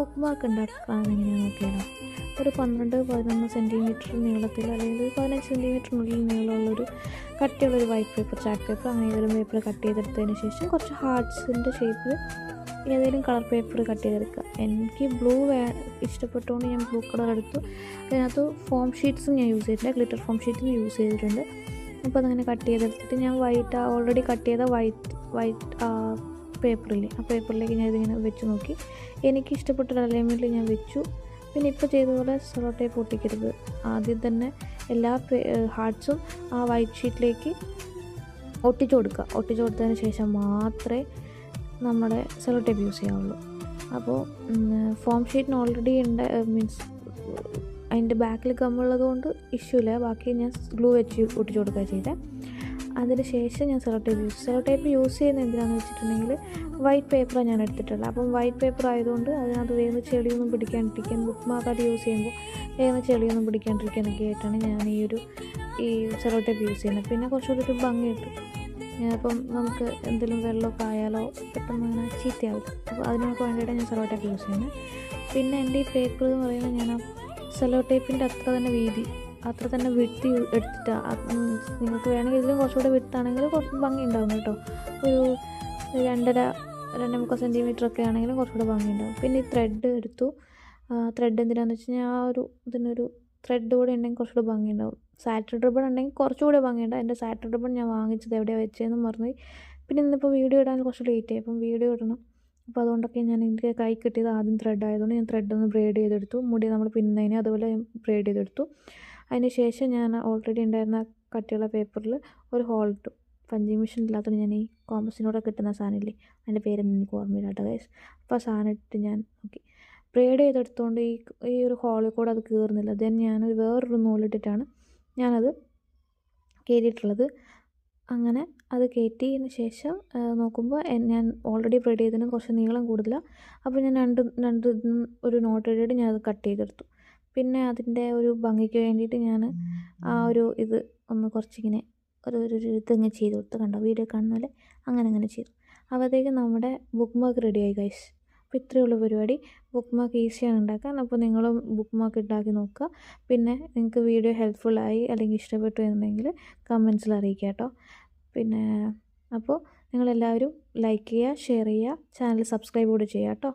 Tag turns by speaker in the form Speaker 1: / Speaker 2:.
Speaker 1: Book mark ഉണ്ടാക്കാൻ എങ്ങനെയാണെന്ന് നോക്കിയാലോ. ഒരു 12-11 സെൻറ്റിമീറ്റർ നീളത്തിൽ അല്ലെങ്കിൽ ഒരു 15 സെൻറ്റിമീറ്ററിനുള്ളിൽ നീളമുള്ളൊരു കട്ടിയുള്ളൊരു വൈറ്റ് പേപ്പർ, ചാർട്ട് പേപ്പർ, അങ്ങനെ ഏതെങ്കിലും പേപ്പർ കട്ട് ചെയ്തെടുത്തതിന് ശേഷം കുറച്ച് ഹാർട്ട്സിൻ്റെ ഷേപ്പിൽ ഏതെങ്കിലും കളർ പേപ്പർ കട്ട് ചെയ്തെടുക്കുക. എനിക്ക് ബ്ലൂ ഇഷ്ടപ്പെട്ടുകൊണ്ട് ഞാൻ ബ്ലൂ കളർ എടുത്തു. അതിനകത്ത് ഫോം ഷീറ്റ്സും ഞാൻ യൂസ് ചെയ്തിട്ടുണ്ട്, ഗ്ലിറ്റർ ഫോം ഷീറ്റ്സും യൂസ് ചെയ്തിട്ടുണ്ട്. അപ്പോൾ അതങ്ങനെ കട്ട് ചെയ്തെടുത്തിട്ട് ഞാൻ ഓൾറെഡി കട്ട് ചെയ്ത വൈറ്റ് പേപ്പറില്ലേ, ആ പേപ്പറിലേക്ക് ഞാൻ ഇതിങ്ങനെ വെച്ച് നോക്കി. എനിക്ക് ഇഷ്ടപ്പെട്ടൊരു അലൈൻമെൻറ്റിൽ ഞാൻ വെച്ചു. പിന്നെ ഇപ്പോൾ ചെയ്തതുപോലെ സെല്ലോ ടേപ്പ് ഒട്ടിക്കരുത്. ആദ്യം തന്നെ എല്ലാ ഹാർട്ട്സും ആ വൈറ്റ് ഷീറ്റിലേക്ക് ഒട്ടിച്ചു കൊടുത്തതിന് ശേഷം മാത്രമേ നമ്മുടെ സെല്ലോ ടേപ്പ് യൂസ് ചെയ്യാവുള്ളൂ. അപ്പോൾ ഫോം ഷീറ്റിന് ഓൾറെഡി മീൻസ് അതിൻ്റെ ബാക്കിൽ ഗമ്മുള്ളത് കൊണ്ട് ഇഷ്യൂ ഇല്ല. ബാക്കി ഞാൻ ഗ്ലൂ വെച്ച് ഒട്ടിച്ചു കൊടുക്കുക ചെയ്തത്. അതിന് ശേഷം ഞാൻ സെല്ലോ ടേപ്പ് യൂസ് ചെയ്യുന്നത് എന്തിനാണെന്ന് വെച്ചിട്ടുണ്ടെങ്കിൽ വൈറ്റ് പേപ്പറാണ് ഞാൻ എടുത്തിട്ടുള്ളത്. അപ്പം വൈറ്റ് പേപ്പർ ആയതുകൊണ്ട് അതിനകത്ത് വേഗം ചെളിയൊന്നും പിടിക്കാണ്ടിരിക്കാൻ, ബുക്ക് മാർക്കായിട്ട് യൂസ് ചെയ്യുമ്പോൾ വേഗം ചെളിയൊന്നും പിടിക്കാണ്ടിരിക്കാനൊക്കെ ആയിട്ടാണ് ഞാൻ ഈ സെല്ലോ ടേപ്പ് യൂസ് ചെയ്യുന്നത്. പിന്നെ കുറച്ചുകൂടി ഒരു ഭംഗി കിട്ടും. അപ്പം നമുക്ക് എന്തെങ്കിലും വെള്ളമൊക്കെ ആയാലോ പെട്ടെന്ന് അങ്ങനെ ചീത്തയാവില്ല. അപ്പോൾ അതിനൊക്കെ വേണ്ടിയിട്ടാണ് ഞാൻ സെല്ലോ ടേപ്പ് യൂസ് ചെയ്യുന്നത്. പിന്നെ എൻ്റെ ഈ പേപ്പർ എന്ന് പറയുന്നത് ഞാൻ ആ സെല്ലോ ടേപ്പിൻ്റെ അത്ര തന്നെ വിട്ട് എടുത്തിട്ട്, നിങ്ങൾക്ക് വേണമെങ്കിൽ ഇതിലും കുറച്ചുകൂടെ വിട്ടാണെങ്കിൽ കുറച്ച് ഭംഗി ഉണ്ടാകും കേട്ടോ. ഒരു 2.5-2.25 സെൻറ്റിമീറ്റർ ഒക്കെ ആണെങ്കിലും കുറച്ചുകൂടെ ഭംഗി ഉണ്ടാകും. പിന്നെ ഈ ത്രെഡ് എടുത്തു. ത്രെഡ് എന്തിനാണെന്ന് വെച്ച് കഴിഞ്ഞാൽ ഇതിനൊരു ത്രെഡ് കൂടെ ഉണ്ടെങ്കിൽ കുറച്ചുകൂടെ ഭംഗി ഉണ്ടാവും. സാറ്റിൻ റിബൺ ഉണ്ടെങ്കിൽ കുറച്ചുകൂടെ ഭംഗിയുണ്ടാവും. എൻ്റെ സാറ്റിൻ റിബൺ ഞാൻ വാങ്ങിച്ചത് എവിടെയാണ് വെച്ചതെന്ന് മറന്നുപോയി. പിന്നെ ഇന്നിപ്പോൾ വീഡിയോ ഇടാൻ കുറച്ച് ലേറ്റ് ആയി, അപ്പം വീഡിയോ ഇടണം. അപ്പോൾ അതുകൊണ്ടൊക്കെ ഞാൻ എനിക്ക് കൈ കിട്ടിയത് ആദ്യം ത്രെഡ് ആയതുകൊണ്ട് ഞാൻ ത്രെഡ് ഒന്ന് ബ്രേഡ് ചെയ്തെടുത്തു. മുടി നമ്മൾ പിന്നുന്നതിന് അതുപോലെ ബ്രേഡ് ചെയ്തെടുത്തു. അതിന് ശേഷം ഞാൻ ഓൾറെഡി ഉണ്ടായിരുന്ന കട്ടിയുള്ള പേപ്പറിൽ ഒരു ഹോൾ ഇട്ടു. പഞ്ചിങ് മെഷീൻ ഇല്ലാത്തതുകൊണ്ട് ഞാൻ ഈ കോമ്പസിനോടെ കിട്ടുന്ന സാധനമില്ലേ, അതിൻ്റെ പേരൊന്നും എനിക്ക് ഓർമ്മയില്ല കേട്ടോ ഗൈസ്. അപ്പോൾ ആ സാധനം ഇട്ട് ഞാൻ നോക്കി ബ്രേഡ് ചെയ്തെടുത്തുകൊണ്ട് ഈ ഒരു ഹോളിൽ കൂടെ അത് കയറുന്നില്ല. ദെൻ ഞാൻ വേറൊരു നൂലിട്ടിട്ടാണ് ഞാനത് കയറിയിട്ടുള്ളത്. അങ്ങനെ അത് കയറ്റിയതിന് ശേഷം നോക്കുമ്പോൾ ഞാൻ ഓൾറെഡി ബ്രേഡ് ചെയ്തതിന് കുറച്ച് നീളം കൂടുതലാണ്. അപ്പോൾ ഞാൻ രണ്ട് ഒരു നോട്ട് ഇട്ടിട്ട് ഞാൻ അത് കട്ട് ചെയ്തെടുത്തു. പിന്നെ അതിൻ്റെ ഒരു ഭംഗിക്ക് വേണ്ടിയിട്ട് ഞാൻ ആ ഒരു ഇത് ഒന്ന് കുറച്ചിങ്ങനെ ഒരു ഇതിങ്ങനെ ചെയ്ത് കൊടുത്ത്, കണ്ടോ വീഡിയോ കാണുന്ന പോലെ അങ്ങനെ ചെയ്തു. അപ്പോഴത്തേക്കും നമ്മുടെ ബുക്ക് മാർക്ക് റെഡിയായി ഗൈസ്. അപ്പോൾ ഇത്രയേ ഉള്ളൂ പരിപാടി. ബുക്ക് മാർക്ക് ഈസിയാണ് ഉണ്ടാക്കാൻ. അപ്പോൾ നിങ്ങളും ബുക്ക് മാർക്ക് ഉണ്ടാക്കി നോക്കുക. പിന്നെ നിങ്ങൾക്ക് വീഡിയോ ഹെൽപ്ഫുള്ളായി അല്ലെങ്കിൽ ഇഷ്ടപ്പെട്ടു എന്നുണ്ടെങ്കിൽ കമൻസിൽ അറിയിക്കുക കേട്ടോ. പിന്നെ അപ്പോൾ നിങ്ങളെല്ലാവരും ലൈക്ക് ചെയ്യുക, ഷെയർ ചെയ്യുക, ചാനൽ സബ്സ്ക്രൈബ് കൂടെ ചെയ്യുക കേട്ടോ.